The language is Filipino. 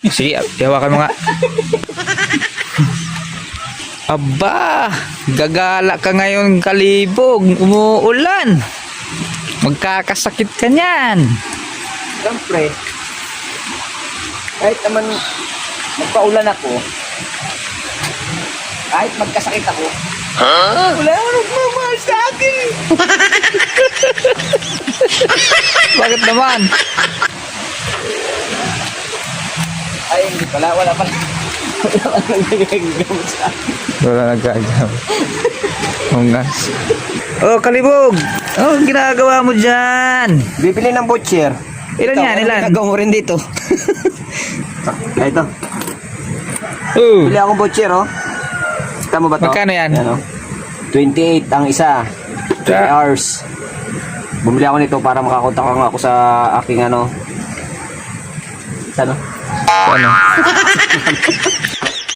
Sige, hawakan mo nga. Aba, gagala ka ngayon, Kalibog. Umuulan. Magkakasakit ka niyan. Siyempre, kahit naman magpaulan ako, kahit magkasakit ako, wala akong nagmamahal sa akin. Bakit naman? Ay, hindi pala, wala pala. Wala pala nagagagamot sa akin. Wala nagkagam. Ungas. Oh, Kalibog. Oh, ginagawa mo dyan? Bibili ng butcher. Ilan yan, ilan? Gagawin mo rin dito. Ay, ito. Oh, Bili akong butcher, oh. Kita mo ba to? magkano yan? Yan, oh. 28 ang isa. 3 hours. Bumili ako nito para makakontak ako sa aking ano. Sa ano? Ano?